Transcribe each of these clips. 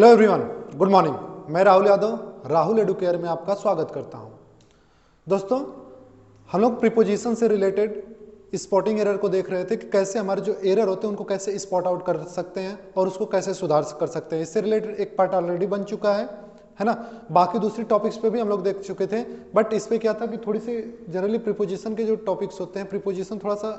Hello everyone, good morning. मैं Rahul Yadav, Rahul Educare में आपका स्वागत करता हूं। दोस्तों, हम लोग प्रीपोजिशन से रिलेटेड स्पॉटिंग एरर को देख रहे थे कि कैसे हमारे जो एरर होते हैं उनको कैसे स्पॉट आउट कर सकते हैं और उसको कैसे सुधार कर सकते हैं। इससे रिलेटेड एक पार्ट ऑलरेडी बन चुका है ना। बाकी दूसरी टॉपिक्स पे भी हम लोग देख चुके थे, बट इस पे क्या था कि थोड़ी सी जनरली प्रीपोजिशन के जो टॉपिक्स होते हैं, प्रीपोजिशन थोड़ा सा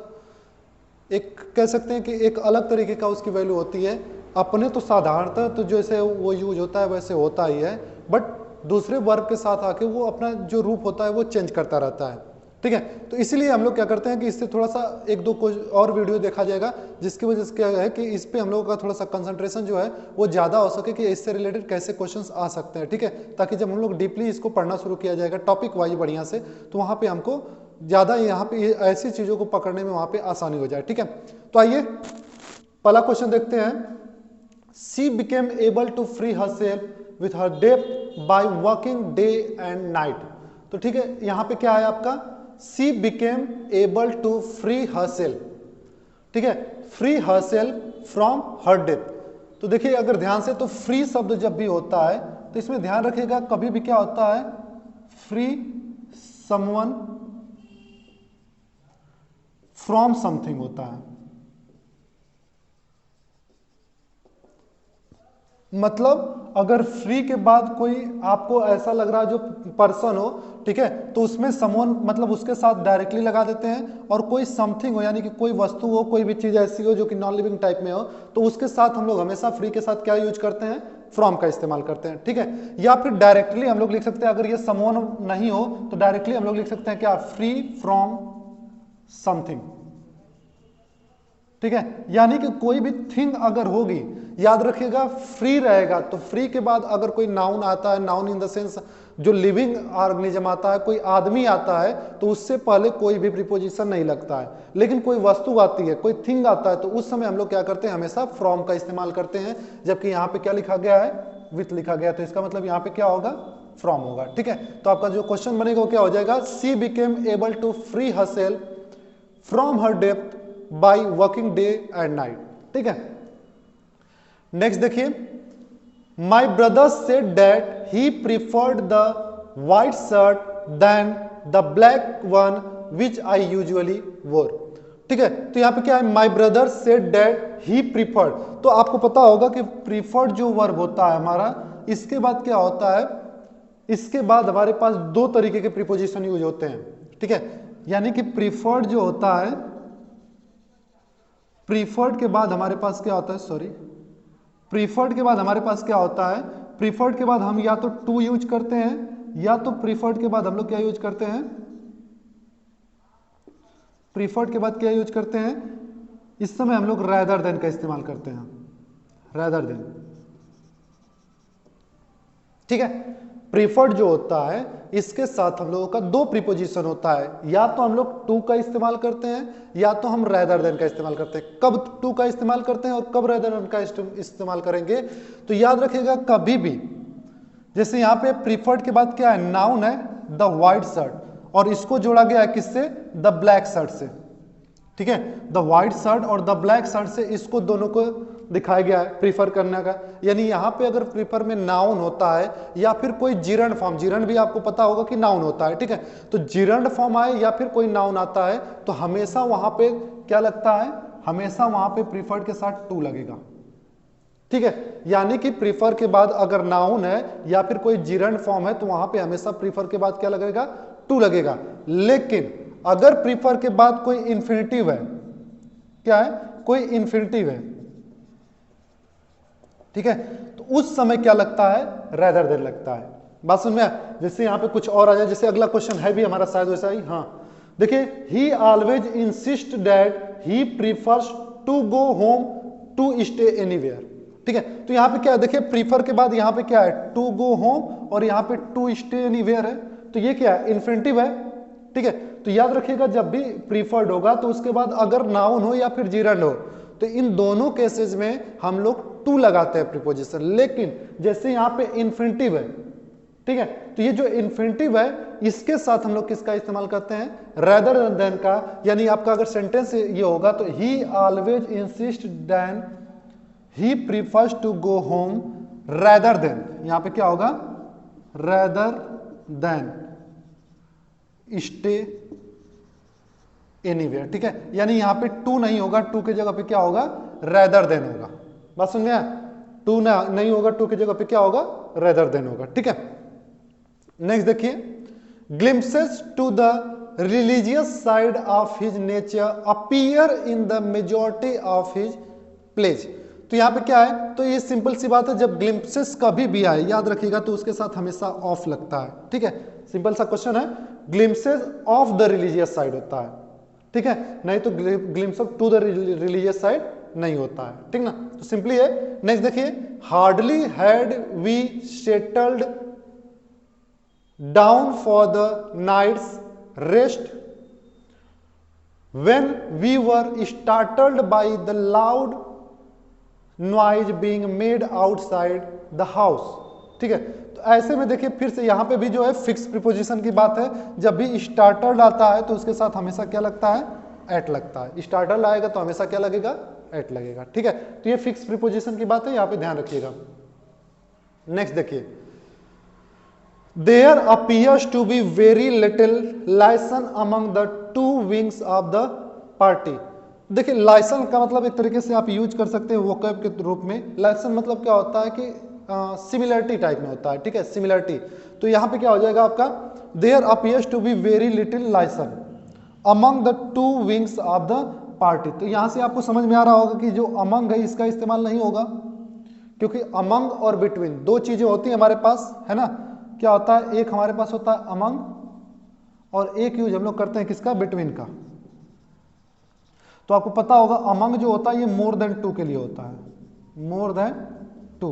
एक कह सकते हैं कि एक अलग तरीके का उसकी वैल्यू होती है। अपने तो साधारणतः तो जैसे वो यूज होता है वैसे होता ही है, बट दूसरे वर्ग के साथ आके वो अपना जो रूप होता है वो चेंज करता रहता है। ठीक है, तो इसीलिए हम लोग क्या करते हैं कि इससे थोड़ा सा एक दो कुछ और वीडियो देखा जाएगा, जिसकी वजह से क्या है कि इस पे हम लोगों का थोड़ा सा कंसंट्रेशन जो है वो ज़्यादा हो सके कि इससे रिलेटेड कैसे क्वेश्चंस आ सकते हैं। ठीक है, ताकि जब हम लोग डीपली इसको पढ़ना शुरू किया जाएगा टॉपिक वाइज बढ़िया से, तो वहाँ पे हमको ज़्यादा यहाँ पे ऐसी चीज़ों को पकड़ने में वहाँ पे आसानी हो जाए। ठीक है, तो आइए पहला क्वेश्चन देखते हैं। She became able to free herself with her debt by working day and night। तो ठीक है, यहां पे क्या है आपका she became able to free herself। ठीक है, free herself from her debt। तो देखिए अगर ध्यान से, तो free शब्द जब भी होता है तो इसमें ध्यान रखिएगा कभी भी क्या होता है, free someone from something होता है। मतलब अगर फ्री के बाद कोई आपको ऐसा लग रहा है जो पर्सन हो, ठीक है, तो उसमें समवन मतलब उसके साथ डायरेक्टली लगा देते हैं, और कोई समथिंग हो यानी कि कोई वस्तु हो, कोई भी चीज ऐसी हो जो कि नॉन लिविंग टाइप में हो, तो उसके साथ हम लोग हमेशा फ्री के साथ क्या यूज करते हैं, फ्रॉम का इस्तेमाल करते हैं। ठीक है, या फिर डायरेक्टली हम लोग लिख सकते हैं, अगर ये समवन नहीं हो तो डायरेक्टली हम लोग लिख सकते हैं क्या, फ्री फ्रॉम समथिंग। ठीक है, यानी कि कोई भी थिंग अगर होगी, याद रखिएगा फ्री रहेगा, तो फ्री के बाद अगर कोई नाउन आता है, नाउन इन द सेंस जो लिविंग ऑर्गेनिज्म आता है, कोई आदमी आता है, तो उससे पहले कोई भी प्रीपोजिशन नहीं लगता है। लेकिन कोई वस्तु आती है, कोई थिंग आता है, तो उस समय हम लोग क्या करते हैं, हमेशा फ्रॉम का इस्तेमाल करते हैं। जबकि यहाँ पे क्या लिखा गया है, विथ लिखा गया, तो इसका मतलब यहाँ पे क्या होगा, फ्रॉम होगा। ठीक है, तो आपका जो क्वेश्चन बनेगा वो क्या हो जाएगा, she became able to free herself from her depth by working day and night. ठीक है, नेक्स्ट देखिए, my brother said that he preferred the white shirt then the black one which I usually wore. ठीक है, तो यहां पे क्या है, my brother said that he preferred. तो आपको पता होगा कि प्रीफर्ड जो वर्ब होता है हमारा, इसके बाद क्या होता है, इसके बाद हमारे पास दो तरीके के प्रीपोजिशन यूज होते हैं। ठीक है, यानी कि प्रीफर्ड जो होता है, प्रीफर्ड के बाद हमारे पास क्या होता है, सॉरी, प्रीफर्ड के बाद हमारे पास क्या होता है, प्रीफर्ड के बाद हम या तो टू यूज करते हैं, या तो प्रीफर्ड के बाद हम लोग क्या यूज करते हैं, प्रीफर्ड के बाद क्या यूज करते हैं, इस समय हम लोग रैदर देन का इस्तेमाल करते हैं, रैदर देन। ठीक है, प्रीफर्ड जो होता है इसके साथ हम लोगों का दो प्रीपोजिशन होता है, या तो हम लोग टू का इस्तेमाल करते हैं, या तो हम रैदर देन का इस्तेमाल करते हैं। कब टू का इस्तेमाल करते हैं और कब रैदर देन का इस्तेमाल करेंगे, तो याद रखिएगा कभी भी, जैसे यहां पे प्रीफर्ड के बाद क्या है, नाउन है द व्हाइट शर्ट, और इसको जोड़ा गया है किससे, द ब्लैक शर्ट से। ठीक है, द व्हाइट शर्ट और द ब्लैक शर्ट से इसको दोनों को दिखाया गया है प्रीफर करने का। यानी यहां पे अगर प्रीफर में नाउन होता है या फिर कोई जिरंड फॉर्म, जिरंड भी आपको पता होगा कि नाउन होता है। ठीक है, तो जिरंड फॉर्म आए या फिर कोई नाउन आता है तो हमेशा वहां पे क्या लगता है, हमेशा वहां पे प्रीफर्ड के साथ टू लगेगा। ठीक है, यानी कि प्रीफर के बाद अगर नाउन है या फिर कोई जिरंड फॉर्म है तो वहां पे हमेशा प्रीफर के बाद क्या लगेगा, टू लगेगा। लेकिन अगर प्रीफर के बाद कोई इंफिनिटिव है, क्या है, कोई इंफिनिटिव है, ठीक है, तो उस समय क्या लगता है, रैदर देन लगता है। बात समझ में? जैसे यहां पे कुछ और आ जाए, जैसे अगला क्वेश्चन है भी हमारा शायद वैसा ही। हाँ देखिए, he always insist that he prefers to go home to stay anywhere. ठीक है, तो यहां पे क्या है, देखिए प्रीफर के बाद यहां पे क्या है, टू गो होम, और यहां पे टू स्टे एनीवेयर है, तो ये क्या है, इन्फिनिटिव है। ठीक है, तो याद रखिएगा जब भी प्रीफर्ड होगा तो उसके बाद अगर नाउन हो या फिर जिरंड हो, तो इन दोनों केसेस में हम लोग टू लगाते हैं प्रीपोजिशन। लेकिन जैसे यहां पे इन्फिनिटिव है, ठीक है, तो ये जो इन्फिनिटिव है इसके साथ हम लोग किसका इस्तेमाल करते हैं, रैदर देन का। यानी आपका अगर सेंटेंस ये होगा तो he always insist then he prefers to go home rather than, यहां पे क्या होगा, रेदर देन स्टे एनीवेयर, ठीक है। यानी यहां पे टू नहीं होगा, टू की जगह पे क्या होगा, रेदर देन होगा। बात समझ में आया, टू नहीं होगा, टू की जगह पे क्या होगा, रेदर देन होगा, ठीक है। नेक्स्ट देखिए, glimpses to the religious side of his nature appear in the majority of his plays. तो यहां पे क्या है, तो ये सिंपल सी बात है, जब ग्लिम्पसेस कभी भी आए याद रखिएगा तो उसके साथ हमेशा ऑफ लगता है, ठीक है। सिंपल सा क्वेश्चन है, glimpses of the religious side होता है, ठीक है, नहीं तो glimpse of to the religious side नहीं होता है, ठीक ना। तो सिंपली है। नेक्स्ट देखिए, hardly had we settled down for the night's rest when we were startled by the loud noise being made outside the house, ठीक है। तो ऐसे में देखिए फिर से यहां पे भी जो है फिक्स प्रीपोजिशन की बात है, जब भी स्टार्टर्ड आता है तो उसके साथ हमेशा क्या लगता है, एट लगता है। स्टार्टर्ड आएगा तो हमेशा क्या लगेगा, एट लगेगा, ठीक है। तो ये फिक्स प्रीपोजिशन की बात है, यहां पे ध्यान रखिएगा। नेक्स्ट देखिए, There appears to be very little liaison among the two wings of the party। देखिए लाइसन का मतलब एक तरीके से आप यूज कर सकते हैं वोकैब के रूप में। लाइसन मतलब क्या होता है कि सिमिलरिटी टाइप में होता है, ठीक है, सिमिलरिटी। तो यहां पे क्या हो जाएगा आपका, there appears to be very little liaison among the two wings of the party. तो यहां से आपको समझ में आ रहा होगा कि जो अमंग है इसका इस्तेमाल नहीं होगा, क्योंकि अमंग और बिटवीन दो चीजें होती है हमारे पास, है ना। क्या होता है, एक हमारे पास होता है अमंग और एक यूज हम लोग करते हैं किसका, बिटवीन का। तो आपको पता होगा अमंग जो होता है ये मोर देन टू के लिए होता है, मोर देन टू,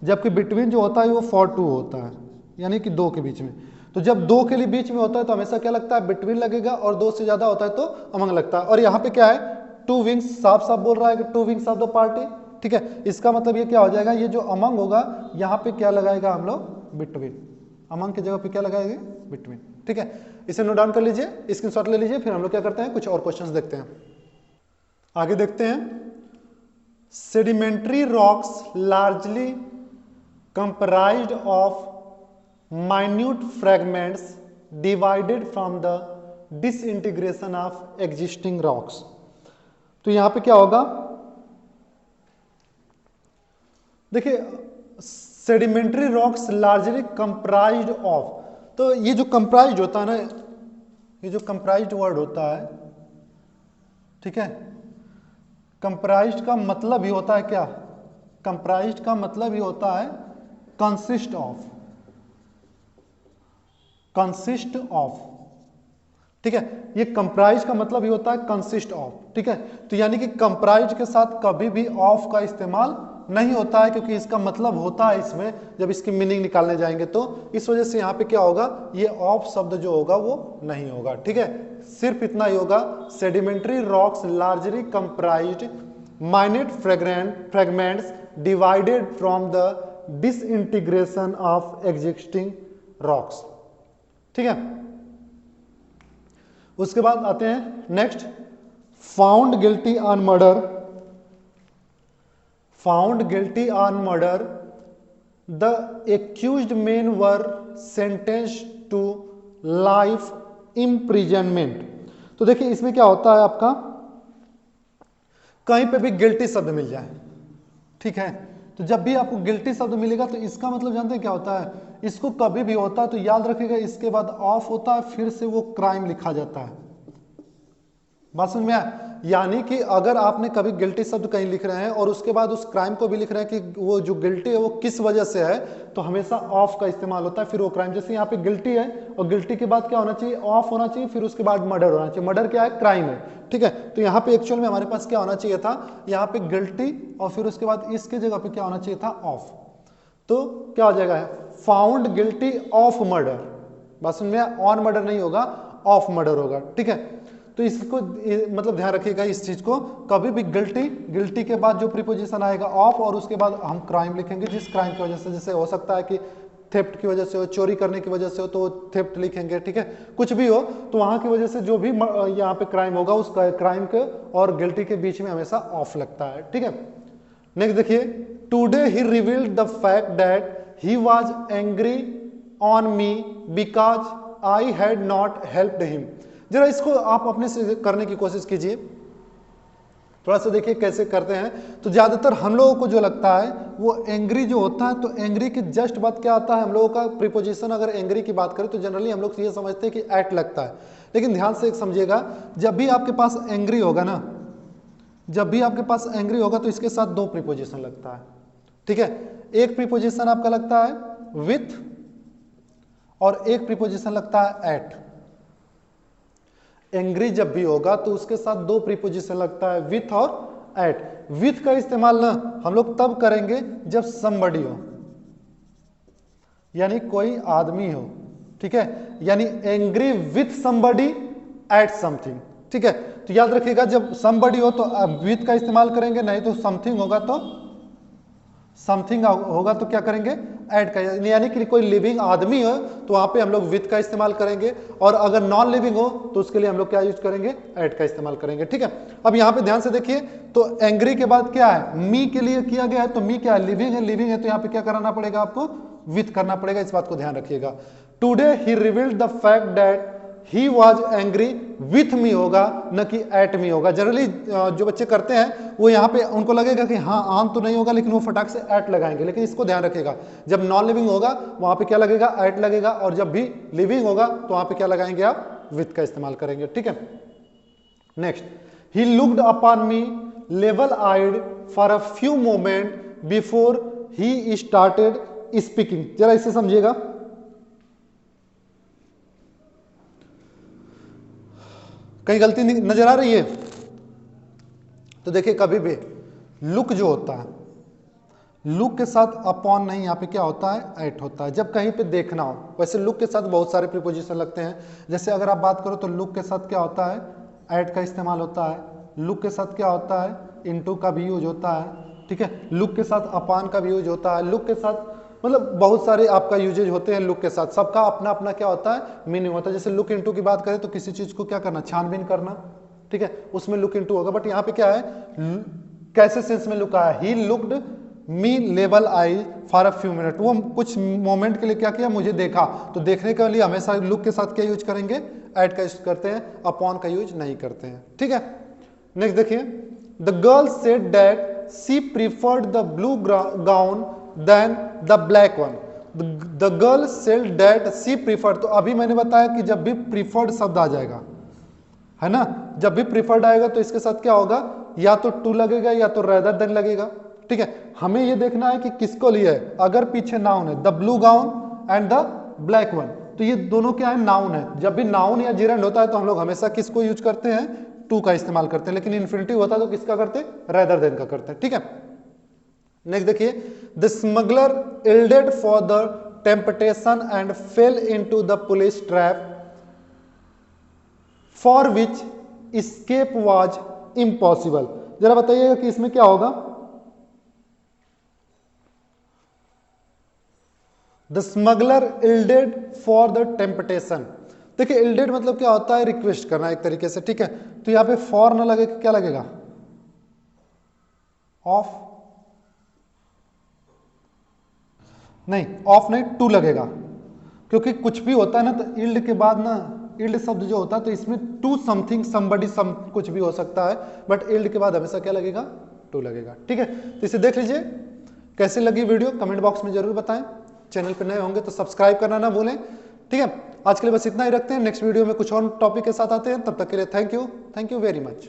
जबकि बिटवीन जो होता है वो फॉर टू होता है, यानी कि दो के बीच में। तो जब दो के लिए बीच में होता है तो हमेशा क्या लगता है, बिटवीन लगेगा, और दो से ज्यादा होता है तो अमंग लगता है। और यहाँ पे क्या है, टू विंग्स, साफ साफ बोल रहा है कि two wings of the party, ठीक है। इसका मतलब ये क्या हो जाएगा, ये जो अमंग होगा यहाँ पे क्या लगाएगा हम लोग, बिटवीन। अमंग की जगह पे क्या लगाएंगे, बिटवीन, ठीक है। इसे नोट डाउन कर लीजिए, स्क्रीनशॉट ले लीजिए, फिर हम लोग क्या करते हैं, कुछ और क्वेश्चंस देखते हैं। आगे देखते हैं, sedimentary rocks largely comprised of minute fragments divided from the disintegration of existing rocks. तो यहां पे क्या होगा, देखिए sedimentary rocks largely comprised of, तो ये जो कंप्राइज्ड होता है ना, ये जो कंप्राइज्ड वर्ड होता है, ठीक है, कंप्राइज्ड का मतलब ही होता है क्या, कंप्राइज्ड का मतलब ही होता है कंसिस्ट ऑफ, कंसिस्ट ऑफ, ठीक है। ये कंप्राइज का मतलब ही होता है कंसिस्ट ऑफ, ठीक है। तो यानी कि कंप्राइज के साथ कभी भी ऑफ का इस्तेमाल नहीं होता है, क्योंकि इसका मतलब होता है इसमें, जब इसकी मीनिंग निकालने जाएंगे तो इस वजह से यहाँ पे क्या होगा, ये ऑफ शब्द जो होगा वो नहीं होगा, ठीक है। सिर्फ इतना ही होगा, sedimentary rocks largely comprised minute fragments divided from the disintegration of existing rocks, ठीक है। उसके बाद आते हैं next, found guilty on murder, found guilty on murder the accused men were sentenced to life imprisonment. तो देखिए इसमें क्या होता है आपका, कहीं पे भी गिल्टी शब्द मिल जाए, ठीक है, तो जब भी आपको गिल्टी शब्द मिलेगा तो इसका मतलब जानते हैं क्या होता है, इसको कभी भी होता है तो याद रखिएगा इसके बाद ऑफ होता है, फिर से वो क्राइम लिखा जाता है। बात समझ में आया, यानी कि अगर आपने कभी गिल्टी शब्द कहीं लिख रहे हैं और उसके बाद उस क्राइम को भी लिख रहे हैं कि वो जो गिल्टी है वो किस वजह से है, तो हमेशा ऑफ का इस्तेमाल होता है, फिर वो क्राइम। जैसे यहाँ पे गिल्टी है और गिल्टी के बाद क्या होना चाहिए, ऑफ होना चाहिए, फिर उसके बाद मर्डर होना चाहिए। मर्डर क्या है, क्राइम है, ठीक है। तो यहाँ पे एक्चुअल में हमारे पास क्या होना चाहिए था, यहाँ पे गिल्टी और फिर उसके बाद इसके जगह पे क्या होना चाहिए था, ऑफ। तो क्या हो जाएगा, फाउंड गिल्टी ऑफ मर्डर। बात समझ में, ऑन मर्डर नहीं होगा, ऑफ मर्डर होगा, ठीक है। तो इसको मतलब ध्यान रखिएगा इस चीज को, कभी भी गिल्टी के बाद जो प्रीपोजिशन आएगा ऑफ, और उसके बाद हम क्राइम लिखेंगे जिस क्राइम की वजह से, जैसे हो सकता है कि थेफ्ट की वजह से हो, चोरी करने की वजह से हो तो थेफ्ट लिखेंगे, ठीक है, कुछ भी हो तो वहां की वजह से जो भी यहाँ पे क्राइम होगा उस क्राइम के और गिल्टी के बीच में हमेशा ऑफ लगता है, ठीक है। नेक्स्ट देखिए, today he revealed the fact that he was angry on me because I had not helped him. जरा इसको आप अपने से करने की कोशिश कीजिए, थोड़ा सा देखिए कैसे करते हैं। तो ज्यादातर हम लोगों को जो लगता है वो एंग्री जो होता है, तो एंग्री की जस्ट बात क्या आता है, हम लोगों का प्रीपोजिशन अगर एंग्री की बात करें तो जनरली हम लोग ये समझते हैं कि एट लगता है। लेकिन ध्यान से एक समझिएगा, जब भी आपके पास एंग्री होगा ना, जब भी आपके पास एंग्री होगा तो इसके साथ दो प्रीपोजिशन लगता है, ठीक है। एक प्रीपोजिशन आपका लगता है विथ और एक प्रीपोजिशन लगता है एट। एंग्री जब भी होगा तो उसके साथ दो प्रीपोजिशन लगता है विथ और एट। विथ का इस्तेमाल ना हम लोग तब करेंगे जब somebody हो, यानी कोई आदमी हो, ठीक है, यानी angry with somebody at something, ठीक है। तो याद रखिएगा जब somebody हो तो विथ का इस्तेमाल करेंगे, नहीं तो समथिंग होगा तो समथिंग होगा तो क्या करेंगे, ऐड का। यानी कि कोई लिविंग आदमी हो तो वहां पे हम लोग विथ का इस्तेमाल करेंगे, और अगर नॉन लिविंग हो तो उसके लिए हम लोग क्या यूज करेंगे, ऐड का इस्तेमाल करेंगे, ठीक है। अब यहाँ पे ध्यान से देखिए, तो एंग्री के बाद क्या है, मी के लिए किया गया है, तो मी क्या है, लिविंग है, लिविंग है तो यहाँ पे क्या कराना पड़ेगा आपको, विथ करना पड़ेगा, इस बात को ध्यान रखिएगा। Today he revealed the fact that he was angry with me होगा, न कि एट मी होगा। जनरली जो बच्चे करते हैं वो यहाँ पे उनको लगेगा कि हाँ आन तो नहीं होगा, लेकिन वो फटाक से एट लगाएंगे। लेकिन इसको ध्यान रखिएगा, जब नॉन लिविंग होगा वहां पे क्या लगेगा, एट लगेगा, और जब भी लिविंग होगा तो वहां पे क्या लगाएंगे, आप विथ का इस्तेमाल करेंगे, ठीक है। Next, he looked upon me level eyed for a few moment before he started speaking. जरा इसे समझिएगा, कहीं गलती नजर आ रही है तो देखिए, कभी भी लुक जो होता है, लुक के साथ अपॉन नहीं, यहाँ पे क्या होता है, एट होता है जब कहीं पे देखना हो। वैसे लुक के साथ बहुत सारे प्रीपोजिशन लगते हैं, जैसे अगर आप बात करो तो लुक के साथ क्या होता है, एट का इस्तेमाल होता है। लुक के साथ क्या होता है, इनटू का भी यूज होता है, ठीक है। लुक के साथ अपॉन का भी यूज होता है। लुक के साथ मतलब बहुत सारे आपका यूजेज होते हैं लुक के साथ, सबका अपना अपना क्या होता है, मीनिंग होता है। जैसे लुक इनटू की बात करें तो किसी चीज को क्या करना, छानबीन करना, ठीक है, उसमें लुक इनटू होगा। बट यहाँ पे क्या है, कैसे सेंस में लुक आया, he looked me level I for a few minute, वो कुछ मोमेंट के लिए क्या किया, मुझे देखा। तो देखने के लिए हमेशा लुक के साथ क्या यूज करेंगे, एट का यूज करते हैं, अपॉन का यूज नहीं करते हैं, ठीक है। नेक्स्ट देखिए, the girl said that she preferred the blue gown then the black one. The girl said that she preferred, तो अभी मैंने बताया कि जब भी प्रीफर्ड शब्द आ जाएगा, है ना, जब भी प्रीफर्ड आएगा तो इसके साथ क्या होगा, या तो टू लगेगा या तो रेदर देन लगेगा, ठीक है। हमें ये देखना है कि किसको लिया है। अगर पीछे नाउन है, the blue gown and the black one, तो ये दोनों क्या है, नाउन है। जब भी नाउन या जिरेंड होता है तो हम लोग हमेशा किसको यूज करते हैं, टू का इस्तेमाल करते हैं। लेकिन इन्फिनिटिव होता है तो किसका करते हैं, रेदर देन का करते हैं, ठीक है। नेक्स्ट देखिए, the smuggler yielded for the temptation and fail into the police trap for which escape was impossible। जरा बताइएगा कि इसमें क्या होगा, the smuggler yielded for the temptation. देखिए yielded मतलब क्या होता है, रिक्वेस्ट करना एक तरीके से, ठीक है। तो यहां पे फॉर ना लगे, क्या लगेगा, ऑफ, नहीं ऑफ नहीं, टू लगेगा, क्योंकि कुछ भी होता है ना तो इल्ड के बाद ना, इल्ड शब्द जो होता है तो इसमें टू समथिंग समबडी सम कुछ भी हो सकता है, बट इल्ड के बाद हमेशा क्या लगेगा, टू लगेगा, ठीक है। तो इसे देख लीजिए, कैसे लगी वीडियो कमेंट बॉक्स में जरूर बताएं। चैनल पर नए होंगे तो सब्सक्राइब करना ना भूलें, ठीक है। आज के लिए बस इतना ही रखते हैं, नेक्स्ट वीडियो में कुछ और टॉपिक के साथ आते हैं। तब तक के लिए थैंक यू वेरी मच।